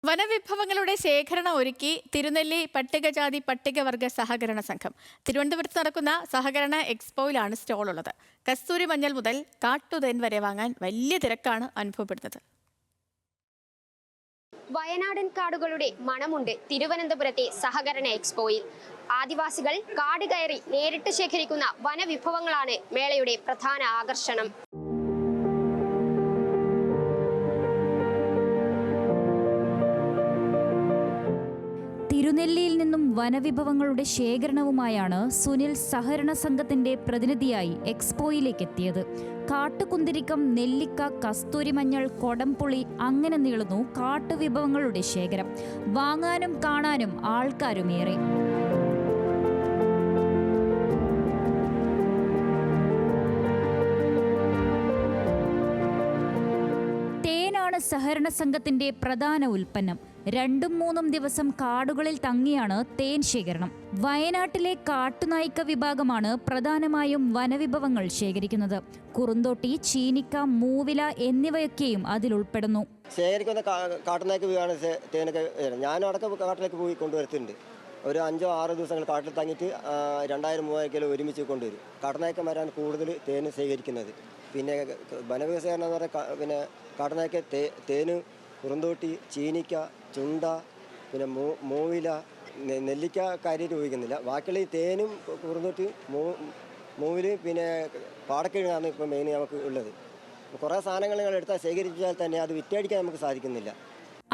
വനവിഭവങ്ങളുടെ ശേഖരണം ഒരുക്കി തിരുനെല്ലി പട്ടികജാതി പട്ടികവർഗ സഹകരണ സംഘം. തിരുവനന്തപുരത്ത് നടക്കുന്ന സഹകരണ എക്സ്പോയിലാണ് സ്റ്റോളുള്ളത്. കസ്തൂരി മഞ്ഞൾ മുതൽ കാട്ടുതേൻ വരെ വാങ്ങാൻ വലിയ തിരക്കാണ് അനുഭവപ്പെടുന്നത്. വയനാടൻ കാടുകളുടെ മണമുണ്ട് തിരുവനന്തപുരത്തെ സഹകരണ എക്സ്പോയിൽ. ആദിവാസികൾ കാട് കയറി നേരിട്ട് ശേഖരിക്കുന്ന വനവിഭവങ്ങളാണ് മേളയുടെ പ്രധാന ആകർഷണം. തിരുനെല്ലിയിൽ നിന്നും വനവിഭവങ്ങളുടെ ശേഖരണവുമായാണ് സുനിൽ സഹകരണ സംഘത്തിന്റെ പ്രതിനിധിയായി എക്സ്പോയിലേക്ക് എത്തിയത്. കാട്ടുകുന്തിരിക്കം, നെല്ലിക്ക, കസ്തൂരിമഞ്ഞൾ, കൊടംപുളി അങ്ങനെ നീളുന്നു കാട്ടുവിഭവങ്ങളുടെ ശേഖരം. വാങ്ങാനും കാണാനും ആൾക്കാരുമേറെ. സഹകരണ സംഘത്തിന്റെ പ്രധാന ഉൽപ്പന്നം. 2-3 ദിവസം കാടുകളിൽ തങ്ങിയാണ് തേൻ ശേഖരണം. വയനാട്ടിലെ കാട്ടുനായ്ക്ക വിഭാഗമാണ് പ്രധാനമായും വനവിഭവങ്ങൾ ശേഖരിക്കുന്നത്. കുറുന്തോട്ടി, ചീനിക്ക, മൂവില എന്നിവയൊക്കെയും അതിലുൾപ്പെടുന്നു. ശേഖരിക്കുന്ന കാട്ടുനായ്ക്ക വിഭാഗമാണ് തേനൊക്കെ. ഞാനും അടക്കം കാട്ടിലേക്ക് പോയി കൊണ്ടുവരുത്തുന്നുണ്ട്. ഒരു 5-6 ദിവസങ്ങൾ കാട്ടിൽ തങ്ങിയിട്ട് 2000-3000 കിലോ ഒരുമിച്ച് കൊണ്ടുവരും. കാട്ടുനായ്ക്കന്മാരാണ് കൂടുതൽ തേന് ശേഖരിക്കുന്നത്. പിന്നെ വനവ്യവസായം എന്ന് പറഞ്ഞാൽ പിന്നെ കാട്ടുനായ്ക്ക തേന്, കുറുന്തോട്ടി, ചീനിക്ക, ചുണ്ട, പിന്നെ മൂവില, നെല്ലിക്ക കാര്യമായിട്ട് ഉപയോഗിക്കുന്നില്ല. ബാക്കിയുള്ള ഈ തേനും കുറുന്തോട്ടി, മൂവില്, പിന്നെ പാടക്കിഴങ്ങാണ് ഇപ്പോൾ മെയിൻ നമുക്ക് ഉള്ളത്. കുറേ സാധനങ്ങൾ നിങ്ങൾ എടുത്താൽ ശേഖരിച്ചാൽ തന്നെ അത് വിറ്റഴിക്കാൻ നമുക്ക് സാധിക്കുന്നില്ല.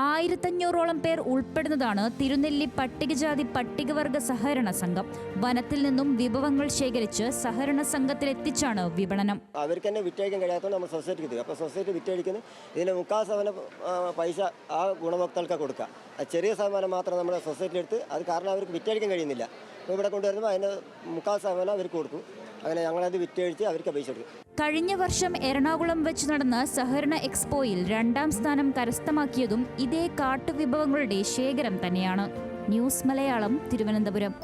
1500ഓളം പേർ ഉൾപ്പെടുന്നതാണ് തിരുനെല്ലി പട്ടികജാതി പട്ടികവർഗ സഹകരണ സംഘം. വനത്തിൽ നിന്നും വിഭവങ്ങൾ ശേഖരിച്ച് സഹകരണ സംഘത്തിലെത്തിച്ചാണ് വിപണനം. അവർക്ക് തന്നെ വിറ്റഴിക്കാൻ കഴിയാത്തതുകൊണ്ട് നമ്മൾ സൊസൈറ്റിക്ക് എത്തുക. അപ്പോൾ സൊസൈറ്റി വിറ്റഴിക്കുന്നത് ഇതിൻ്റെ 3/4% പൈസ ആ ഗുണഭോക്താക്കൾക്ക് കൊടുക്കുക. ചെറിയ ശതമാനം മാത്രം നമ്മുടെ സൊസൈറ്റിയിലെടുത്ത് അത് കാരണം അവർക്ക് വിറ്റഴിക്കാൻ കഴിയുന്നില്ല. അപ്പോൾ ഇവിടെ കൊണ്ടുവരുമ്പോൾ അതിന് 3/4% അവർക്ക് കൊടുക്കും. അങ്ങനെ ഞങ്ങളത് വിറ്റഴിച്ച് അവർക്ക് പൈസ കൊടുക്കും. കഴിഞ്ഞ വർഷം എറണാകുളം വെച്ച് നടന്ന സഹകരണ എക്സ്പോയിൽ 2ാം സ്ഥാനം കരസ്ഥമാക്കിയതും ഇതേ കാട്ടുവിഭവങ്ങളുടെ ശേഖരം തന്നെയാണ്. ന്യൂസ് മലയാളം, തിരുവനന്തപുരം.